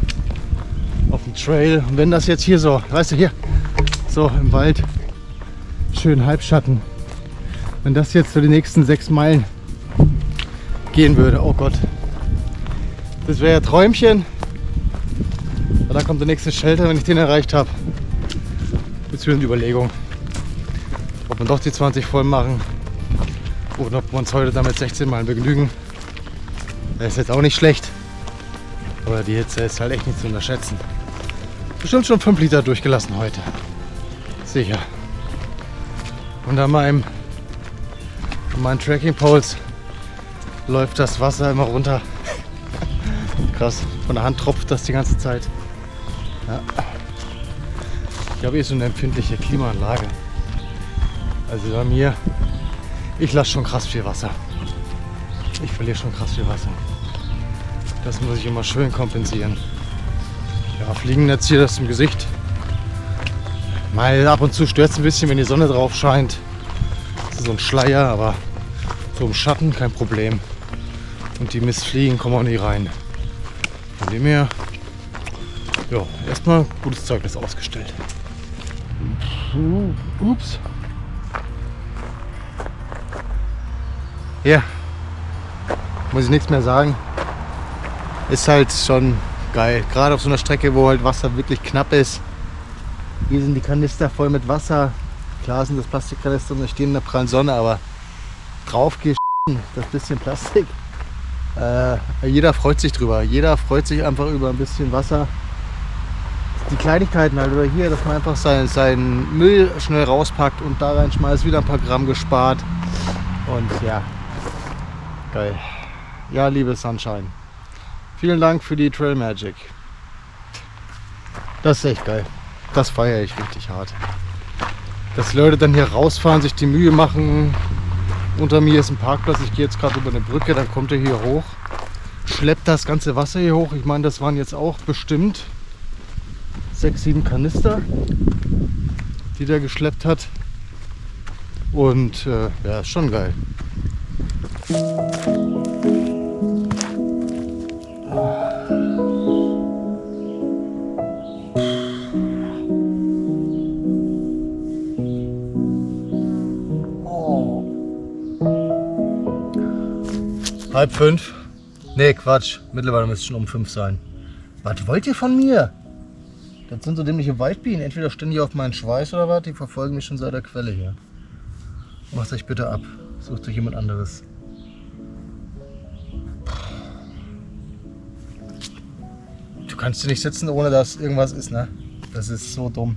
auf dem Trail. Und wenn das jetzt hier so, weißt du, hier, so im Wald, schön Halbschatten, wenn das jetzt für die nächsten 6 Meilen gehen würde, oh Gott, das wäre ja Träumchen. Aber da kommt der nächste Shelter, wenn ich den erreicht habe. Beziehungsweise eine Überlegung, ob wir doch die 20 voll machen oder ob wir uns heute damit 16 Meilen begnügen. Das ist jetzt auch nicht schlecht, aber die Hitze ist halt echt nicht zu unterschätzen. Bestimmt schon 5 Liter durchgelassen heute. Sicher. Und an meinen Trekking Poles läuft das Wasser immer runter. Krass, von der Hand tropft das die ganze Zeit. Ja. Ich habe so eine empfindliche Klimaanlage. Also bei mir, ich lasse schon krass viel Wasser. Ich verliere schon krass viel Wasser. Das muss ich immer schön kompensieren. Ja, Fliegennetz hier, das im Gesicht. Mal ab und zu stört es ein bisschen, wenn die Sonne drauf scheint. Das ist so ein Schleier, aber so im Schatten kein Problem. Und die Mistfliegen kommen auch nie rein. Von dem her, ja, erstmal gutes Zeugnis ausgestellt. Ups. Ja, muss ich nichts mehr sagen. Ist halt schon geil. Gerade auf so einer Strecke, wo halt Wasser wirklich knapp ist. Hier sind die Kanister voll mit Wasser. Klar sind das Plastikkanister und stehen in der prallen Sonne, aber drauf das bisschen Plastik. Jeder freut sich drüber. Jeder freut sich einfach über ein bisschen Wasser. Die Kleinigkeiten halt, oder hier, dass man einfach seinen Müll schnell rauspackt und da reinschmeißt, wieder ein paar Gramm gespart. Und ja, geil. Ja, liebe Sunshine. Vielen Dank für die Trail Magic. Das ist echt geil. Das feiere ich richtig hart. Dass die Leute dann hier rausfahren, sich die Mühe machen. Unter mir ist ein Parkplatz, ich gehe jetzt gerade über eine Brücke, dann kommt er hier hoch. schleppt das ganze Wasser hier hoch. Ich meine, das waren jetzt auch bestimmt 6, 7 Kanister, die der geschleppt hat. Und ja, ist schon geil. Halb 5? Nee, Quatsch. Mittlerweile müsste es schon um 5 sein. Was wollt ihr von mir? Das sind so dämliche Waldbienen. Entweder stehen die auf meinen Schweiß oder was. Die verfolgen mich schon seit der Quelle hier. Macht euch bitte ab. Sucht euch jemand anderes. Du kannst hier nicht sitzen, ohne dass irgendwas ist, ne? Das ist so dumm.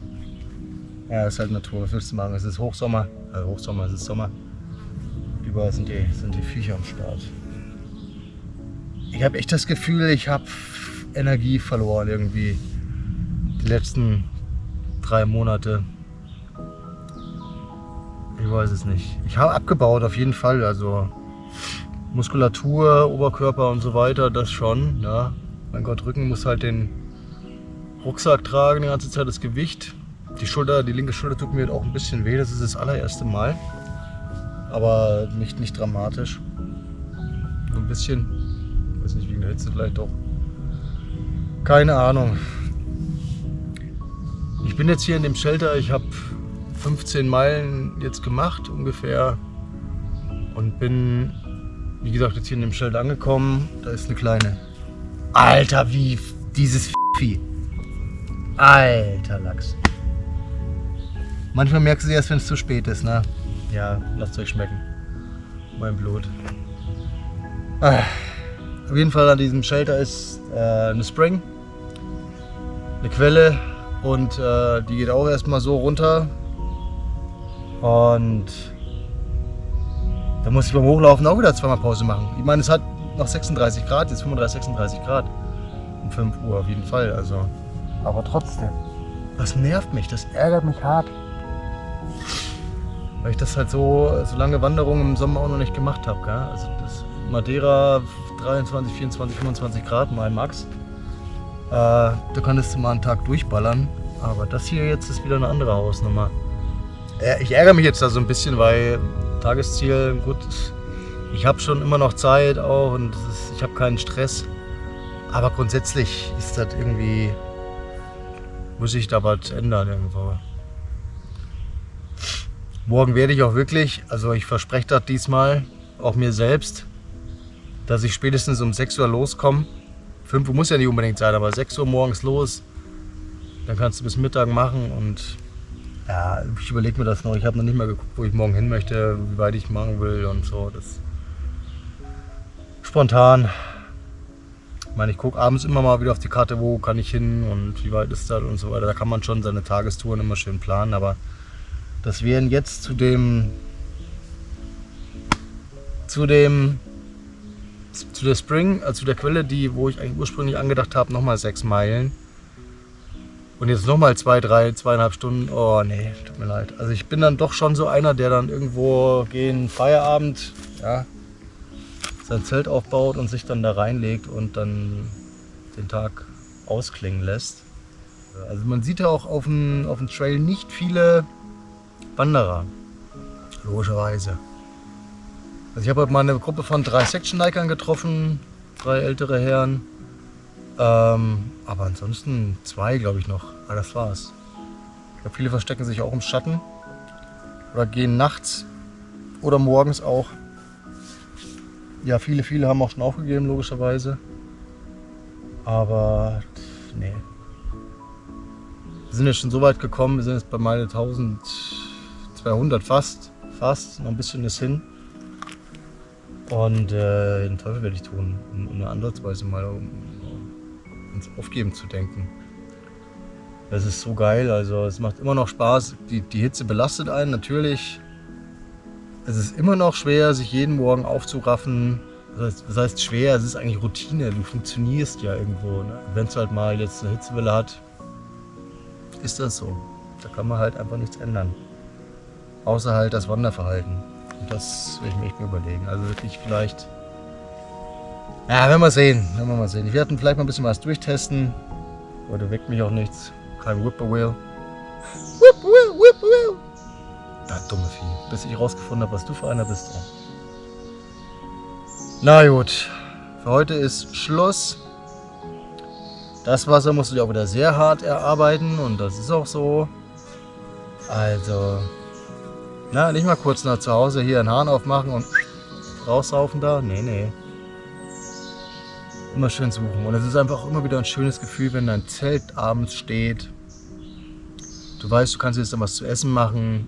Ja, das ist halt Natur. Was willst du machen? Es ist Hochsommer. Hochsommer, es ist Sommer. Überall sind die Viecher am Start. Ich habe echt das Gefühl, ich habe Energie verloren irgendwie. Die letzten 3 Monate. Ich weiß es nicht. Ich habe abgebaut auf jeden Fall. Also Muskulatur, Oberkörper und so weiter, das schon. Ja. Mein Gott, Rücken muss halt den Rucksack tragen die ganze Zeit, das Gewicht. Die linke Schulter tut mir halt auch ein bisschen weh. Das ist das allererste Mal. Aber nicht dramatisch. Nur ein bisschen. Ich weiß nicht, wegen der Hitze vielleicht doch. Keine Ahnung. Ich bin jetzt hier in dem Shelter. Ich habe 15 Meilen jetzt gemacht ungefähr. Und bin, wie gesagt, jetzt hier in dem Shelter angekommen. Da ist eine kleine. Alter, wie dieses Vieh. Alter Lachs. Manchmal merkst du sie erst, wenn es zu spät ist, ne? Ja, lasst euch schmecken. Mein Blut. Auf jeden Fall an diesem Shelter ist eine Spring, eine Quelle und die geht auch erstmal so runter. Und da muss ich beim Hochlaufen auch wieder 2-mal Pause machen. Ich meine, es hat noch 36 Grad, jetzt 35, 36 Grad. Um 5 Uhr auf jeden Fall. Also. Aber trotzdem, das nervt mich, das ärgert mich hart. Weil ich das halt so lange Wanderungen im Sommer auch noch nicht gemacht habe. Gell? Also das Madeira 23, 24, 25 Grad mal Max. Da kannst du mal einen Tag durchballern. Aber das hier jetzt ist wieder eine andere Hausnummer. Ich ärgere mich jetzt da so ein bisschen, weil Tagesziel, gut, ich habe schon immer noch Zeit auch und ich habe keinen Stress. Aber grundsätzlich ist das irgendwie, muss ich da was ändern irgendwo. Morgen werde ich auch wirklich, also ich verspreche das diesmal, auch mir selbst, dass ich spätestens um 6 Uhr loskomme. 5 Uhr muss ja nicht unbedingt sein, aber 6 Uhr morgens los. Dann kannst du bis Mittag machen und ja, ich überlege mir das noch. Ich habe noch nicht mal geguckt, wo ich morgen hin möchte, wie weit ich machen will und so. Das spontan. Ich meine, ich gucke abends immer mal wieder auf die Karte, wo kann ich hin und wie weit ist das und so weiter. Da kann man schon seine Tagestouren immer schön planen, aber das wären jetzt zu der Spring, also zu der Quelle, wo ich eigentlich ursprünglich angedacht habe, nochmal 6 Meilen. Und jetzt nochmal 2,5 Stunden. Oh nee, tut mir leid. Also ich bin dann doch schon so einer, der dann irgendwo gegen Feierabend, ja, sein Zelt aufbaut und sich dann da reinlegt und dann den Tag ausklingen lässt. Also man sieht ja auch auf dem Trail nicht viele Wanderer, logischerweise. Also ich habe heute mal eine Gruppe von 3 Section-Hikern getroffen, 3 ältere Herren. Aber ansonsten 2, glaube ich, noch. Aber das war's. Ich glaube, viele verstecken sich auch im Schatten oder gehen nachts oder morgens auch. Ja, viele haben auch schon aufgegeben, logischerweise. Aber nee. Wir sind jetzt schon so weit gekommen, wir sind jetzt bei meine 1200 fast, noch ein bisschen ist hin. Und den Teufel werde ich tun, um eine Ansatzweise mal ins Aufgeben zu denken. Das ist so geil, also es macht immer noch Spaß. Die Hitze belastet einen natürlich. Es ist immer noch schwer, sich jeden Morgen aufzuraffen. Das heißt schwer, es ist eigentlich Routine, du funktionierst ja irgendwo. Ne? Wenn es halt mal jetzt eine Hitzewelle hat, ist das so. Da kann man halt einfach nichts ändern. Außer halt das Wanderverhalten. Und das will ich mir echt mal überlegen. Also wirklich vielleicht Ja, werden wir sehen. Ich werde vielleicht mal ein bisschen was durchtesten. Heute weckt mich auch nichts. Kein Whippoorwill. Whippoorwill. Das dumme Vieh. Bis ich rausgefunden habe, was du für einer bist. Na gut. Für heute ist Schluss. Das Wasser musst du dir auch wieder sehr hart erarbeiten und das ist auch so. Also, na, nicht mal kurz nach zu Hause hier einen Hahn aufmachen und raussaufen da. Nee. Immer schön suchen. Und es ist einfach auch immer wieder ein schönes Gefühl, wenn dein Zelt abends steht. Du weißt, du kannst jetzt dann was zu essen machen.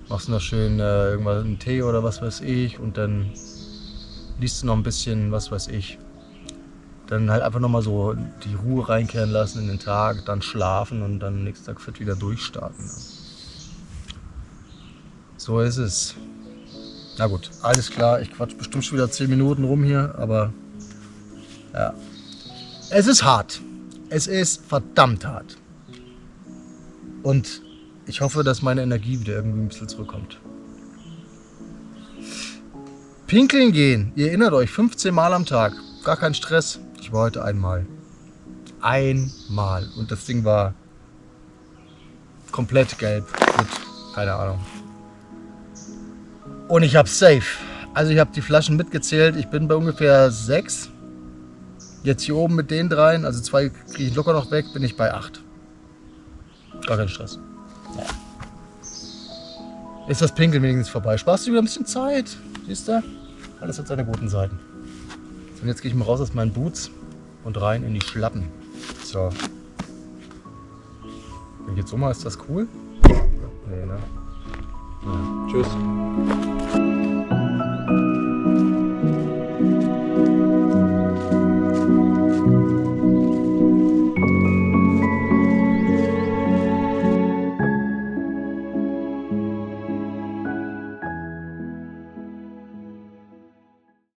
Machst noch schön irgendwas, einen Tee oder was weiß ich. Und dann liest du noch ein bisschen, was weiß ich. Dann halt einfach nochmal so die Ruhe reinkehren lassen in den Tag, dann schlafen und dann nächsten Tag fit wieder durchstarten. So ist es. Na gut, alles klar. Ich quatsch bestimmt schon wieder 10 Minuten rum hier, aber ja. Es ist hart. Es ist verdammt hart. Und ich hoffe, dass meine Energie wieder irgendwie ein bisschen zurückkommt. Pinkeln gehen. Ihr erinnert euch, 15 Mal am Tag. Gar kein Stress. Ich war heute einmal. Einmal. Und das Ding war komplett gelb. Mit, keine Ahnung. Und ich habe safe. Also ich habe die Flaschen mitgezählt. Ich bin bei ungefähr 6. Jetzt hier oben mit den dreien, also 2 kriege ich locker noch weg, bin ich bei 8. Gar kein Stress. Ja. Ist das Pinkeln wenigstens vorbei. Sparst du wieder ein bisschen Zeit. Siehst du? Alles hat seine guten Seiten. Und jetzt gehe ich mal raus aus meinen Boots und rein in die Schlappen. So. Wenn ich jetzt so mal, ist das cool? Nee, ne? Ja. Tschüss.